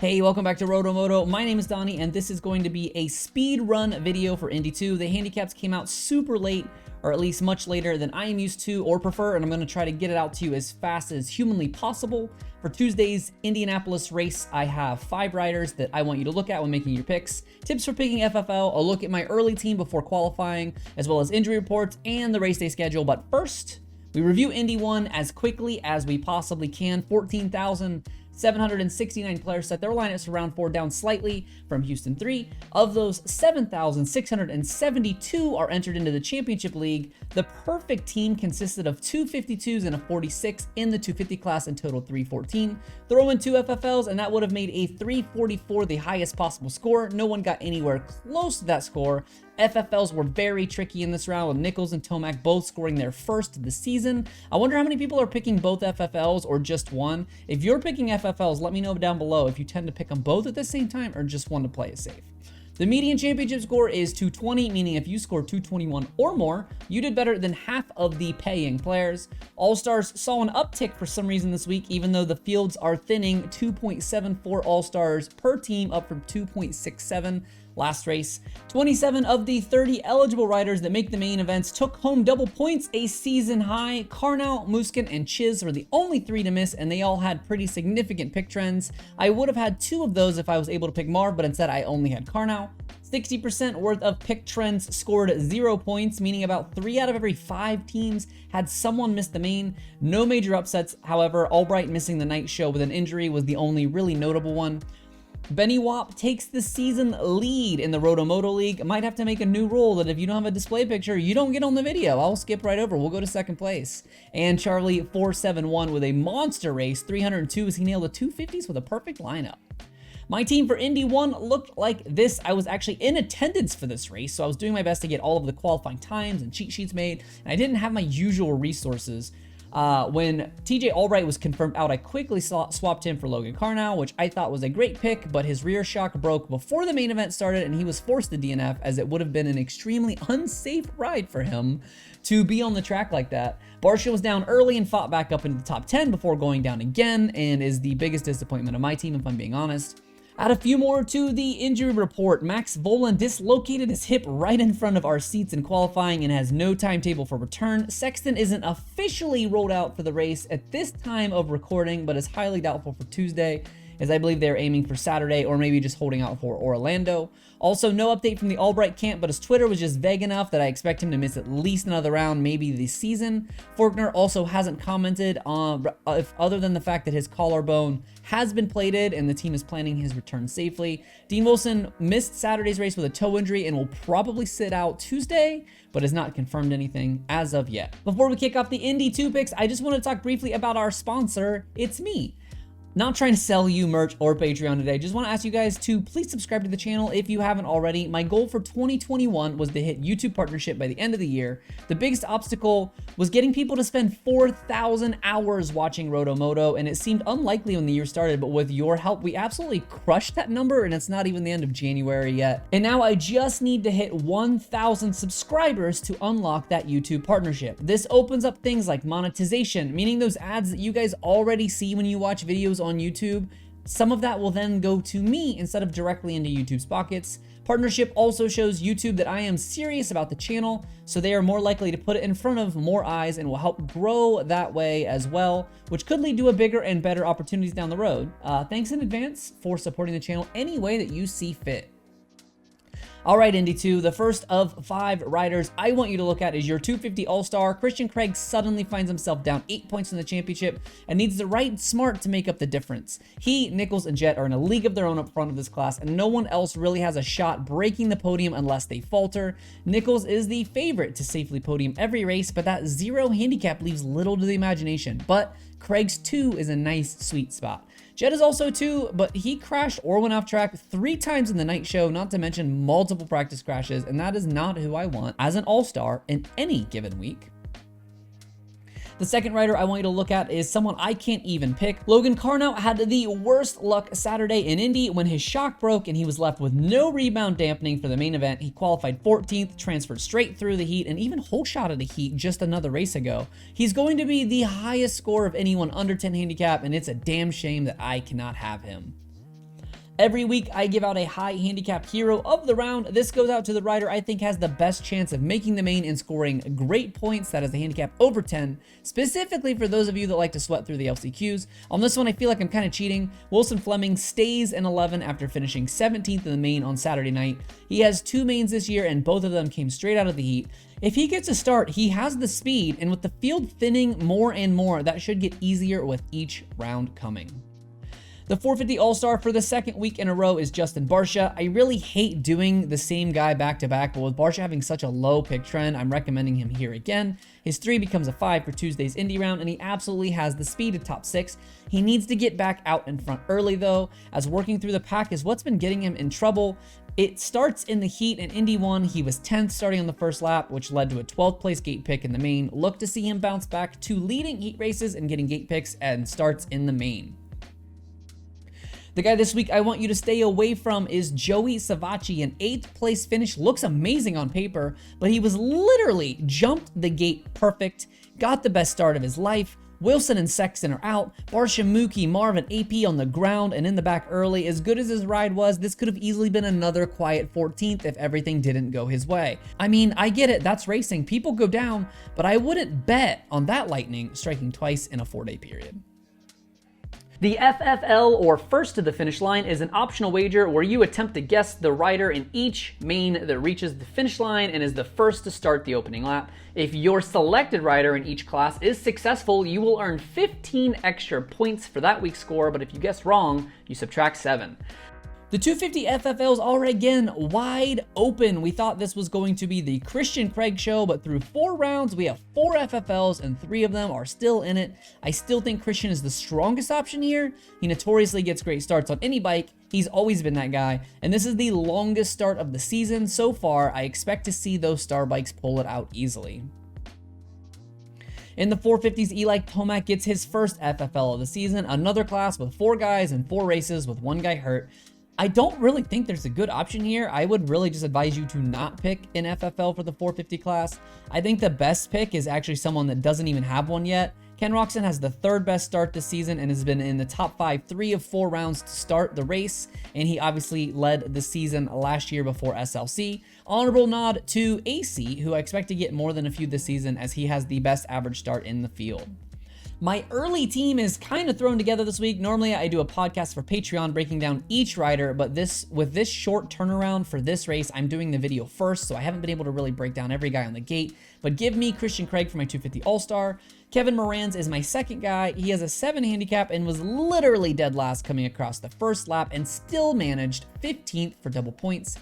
Hey, welcome back to Roto Moto. My name is Donnie, and this is going to be a speed run video for Indy 2. The handicaps came out super late, or at least much later than I am used to or prefer, and I'm going to try to get it out to you as fast as humanly possible. For Tuesday's Indianapolis race, I have 5 riders that I want you to look at when making your picks, tips for picking FFL, a look at my early team before qualifying, as well as injury reports and the race day schedule. But first, we review Indy 1 as quickly as we possibly can. 14,769 players set their lineups for round 4, down slightly from Houston 3. Of those, 7,672 are entered into the championship league. The perfect team consisted of 2 52s and a 46 in the 250 class, in total 314. Throw in 2 FFLs and that would have made a 344 the highest possible score. No one got anywhere close to that score. FFLs were very tricky in this round, with Nichols and Tomac both scoring their first of the season. I wonder how many people are picking both FFLs or just one. If you're picking FFLs, let me know down below if you tend to pick them both at the same time or just one to play it safe. The median championship score is 220, meaning if you score 221 or more, you did better than half of the paying players. All-Stars saw an uptick for some reason this week, even though the fields are thinning. 2.74 All-Stars per team, up from 2.67 last race. 27 of the 30 eligible riders that make the main events took home double points, a season high. Carnow, Muskin, and Chiz were the only 3 to miss, and they all had pretty significant pick trends. I would have had 2 of those if I was able to pick Marv, but instead I only had Carnow. 60% worth of pick trends scored 0 points, meaning about 3 out of every 5 teams had someone miss the main. No major upsets, however. Albright missing the night show with an injury was the only really notable one. Benny Wap takes the season lead in the Roto Moto League. Might have to make a new rule that if you don't have a display picture, you don't get on the video. I'll skip right over. We'll go to second place. And Charlie 471 with a monster race. 302 as he nailed the 250s with a perfect lineup. My team for Indy 1 looked like this. I was actually in attendance for this race, so I was doing my best to get all of the qualifying times and cheat sheets made, and I didn't have my usual resources. When TJ Albright was confirmed out, I quickly swapped him for Logan Carnow, which I thought was a great pick, but his rear shock broke before the main event started and he was forced to DNF, as it would have been an extremely unsafe ride for him to be on the track like that. Barsha was down early and fought back up into the top 10 before going down again, and is the biggest disappointment of my team, if I'm being honest. Add a few more to the injury report. Max Volan dislocated his hip right in front of our seats in qualifying and has no timetable for return. Sexton isn't officially rolled out for the race at this time of recording, but is highly doubtful for Tuesday, as I believe they're aiming for Saturday or maybe just holding out for Orlando. Also, no update from the Albright camp, but his Twitter was just vague enough that I expect him to miss at least another round, maybe this season. Forkner also hasn't commented on, other than the fact that his collarbone has been plated and the team is planning his return safely. Dean Wilson missed Saturday's race with a toe injury and will probably sit out Tuesday, but has not confirmed anything as of yet. Before we kick off the Indy 2 picks, I just want to talk briefly about our sponsor. It's me. Not trying to sell you merch or Patreon today. Just want to ask you guys to please subscribe to the channel if you haven't already. My goal for 2021 was to hit YouTube partnership by the end of the year. The biggest obstacle was getting people to spend 4,000 hours watching Roto Moto, and it seemed unlikely when the year started, but with your help, we absolutely crushed that number, and it's not even the end of January yet. And now I just need to hit 1,000 subscribers to unlock that YouTube partnership. This opens up things like monetization, meaning those ads that you guys already see when you watch videos on YouTube, some of that will then go to me instead of directly into YouTube's pockets. Partnership also shows YouTube that I am serious about the channel, so they are more likely to put it in front of more eyes and will help grow that way as well, which could lead to a bigger and better opportunities down the road. Thanks in advance for supporting the channel any way that you see fit. All right, Indy 2, the first of 5 riders I want you to look at is your 250 All-Star. Christian Craig suddenly finds himself down 8 points in the championship and needs to ride smart to make up the difference. He, Nichols, and Jet are in a league of their own up front of this class, and no one else really has a shot breaking the podium unless they falter. Nichols is the favorite to safely podium every race, but that 0 handicap leaves little to the imagination. But Craig's 2 is a nice sweet spot. Jed is also 2, but he crashed or went off track 3 times in the night show, not to mention multiple practice crashes, and that is not who I want as an all-star in any given week. The second rider I want you to look at is someone I can't even pick. Logan Carnow had the worst luck Saturday in Indy when his shock broke and he was left with no rebound dampening for the main event. He qualified 14th, transferred straight through the heat, and even whole shot of the heat just another race ago. He's going to be the highest score of anyone under 10 handicap, and it's a damn shame that I cannot have him. Every week, I give out a high handicap hero of the round. This goes out to the rider I think has the best chance of making the main and scoring great points. That is the handicap over 10, specifically for those of you that like to sweat through the LCQs. On this one, I feel like I'm kind of cheating. Wilson Fleming stays in 11 after finishing 17th in the main on Saturday night. He has 2 mains this year, and both of them came straight out of the heat. If he gets a start, he has the speed, and with the field thinning more and more, that should get easier with each round coming. The 450 All-Star for the second week in a row is Justin Barcia. I really hate doing the same guy back-to-back, but with Barcia having such a low pick trend, I'm recommending him here again. His 3 becomes a 5 for Tuesday's Indy round, and he absolutely has the speed of top 6. He needs to get back out in front early, though, as working through the pack is what's been getting him in trouble. It starts in the heat. In Indy 1, he was 10th starting on the first lap, which led to a 12th place gate pick in the main. Look to see him bounce back to leading heat races and getting gate picks and starts in the main. The guy this week I want you to stay away from is Joey Savacci. An 8th place finish looks amazing on paper, but he was literally jumped the gate perfect, got the best start of his life. Wilson and Sexton are out. Barcia, Mookie, Marvin, AP on the ground and in the back early. As good as his ride was, this could have easily been another quiet 14th if everything didn't go his way. I mean, I get it, that's racing. People go down, but I wouldn't bet on that lightning striking twice in a 4-day period. The FFL, or first to the finish line, is an optional wager where you attempt to guess the rider in each main that reaches the finish line and is the first to start the opening lap. If your selected rider in each class is successful, you will earn 15 extra points for that week's score, but if you guess wrong, you subtract 7. The 250 FFLs are again wide open. We thought this was going to be the Christian Craig show, but through 4 rounds, we have 4 FFLs and 3 of them are still in it. I still think Christian is the strongest option here. He notoriously gets great starts on any bike. He's always been that guy, and this is the longest start of the season so far. I expect to see those star bikes pull it out easily. In the 450s, Eli Tomac gets his first FFL of the season, another class with 4 guys and 4 races with 1 guy hurt. I don't really think there's a good option here. I would really just advise you to not pick an FFL for the 450 class. I think the best pick is actually someone that doesn't even have one yet. Ken Roczen has the 3rd best start this season and has been in the top 5 3 of 4 rounds to start the race, and he obviously led the season last year before SLC. Honorable nod to AC, who I expect to get more than a few this season as he has the best average start in the field. My early team is kind of thrown together this week. Normally I do a podcast for Patreon breaking down each rider, but with this short turnaround for this race, I'm doing the video first, so I haven't been able to really break down every guy on the gate. But give me Christian Craig for my 250 All-Star. Kevin Moranz is my second guy. He has a 7 handicap and was literally dead last coming across the first lap and still managed 15th for double points.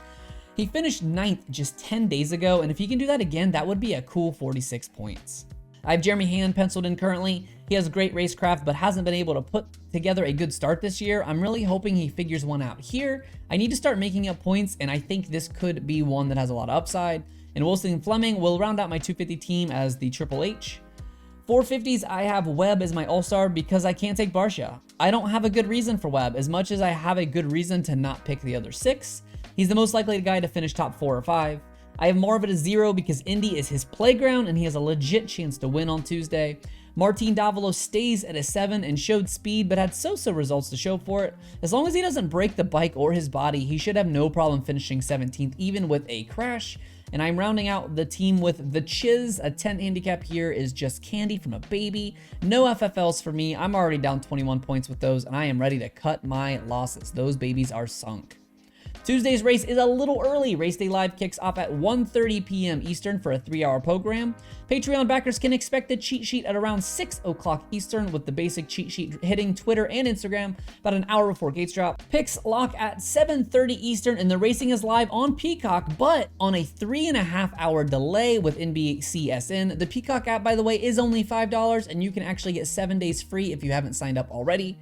He finished 9th just 10 days ago, and if he can do that again, that would be a cool 46 points. I have Jeremy Hand penciled in currently. He has great racecraft, but hasn't been able to put together a good start this year. I'm really hoping he figures one out here. I need to start making up points, and I think this could be one that has a lot of upside. And Wilson Fleming will round out my 250 team as the Triple H. 450s, I have Webb as my all-star because I can't take Barcia. I don't have a good reason for Webb, as much as I have a good reason to not pick the other 6. He's the most likely guy to finish top 4 or 5. I have Marvin at a 0 because Indy is his playground and he has a legit chance to win on Tuesday. Martin Davilo stays at a 7 and showed speed but had so-so results to show for it. As long as he doesn't break the bike or his body, he should have no problem finishing 17th even with a crash. And I'm rounding out the team with the Chiz. A 10 handicap here is just candy from a baby. No FFLs for me. I'm already down 21 points with those and I am ready to cut my losses. Those babies are sunk. Tuesday's race is a little early. Race day live kicks off at 1:30 p.m. Eastern for a 3-hour program. Patreon backers can expect the cheat sheet at around 6 o'clock Eastern, with the basic cheat sheet hitting Twitter and Instagram about an hour before gates drop. Picks lock at 7:30 Eastern, and the racing is live on Peacock, but on a 3.5-hour delay with NBCSN. The Peacock app, by the way, is only $5, and you can actually get 7 days free if you haven't signed up already.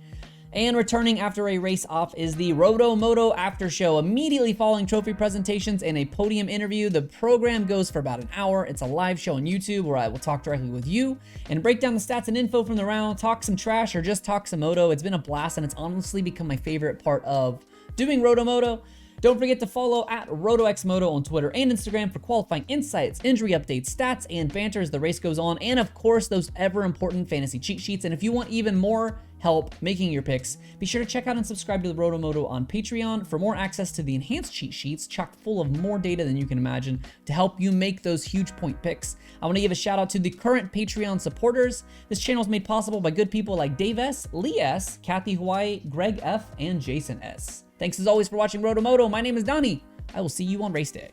And returning after a race off is the Roto Moto after show, immediately following trophy presentations and a podium interview. The program goes for about an hour. It's a live show on YouTube where I will talk directly with you and break down the stats and info from the round, talk some trash or just talk some moto. It's been a blast and it's honestly become my favorite part of doing Roto Moto. Don't forget to follow at RotoXMoto on Twitter and Instagram for qualifying insights, injury updates, stats, and banter as the race goes on, and of course, those ever important fantasy cheat sheets. And if you want even more help making your picks, be sure to check out and subscribe to the Roto Moto on Patreon for more access to the enhanced cheat sheets, chock full of more data than you can imagine to help you make those huge point picks. I want to give a shout out to the current Patreon supporters. This channel is made possible by good people like Dave S., Lee S., Kathy Hawaii, Greg F., and Jason S. Thanks as always for watching Roto Moto. My name is Donnie. I will see you on race day.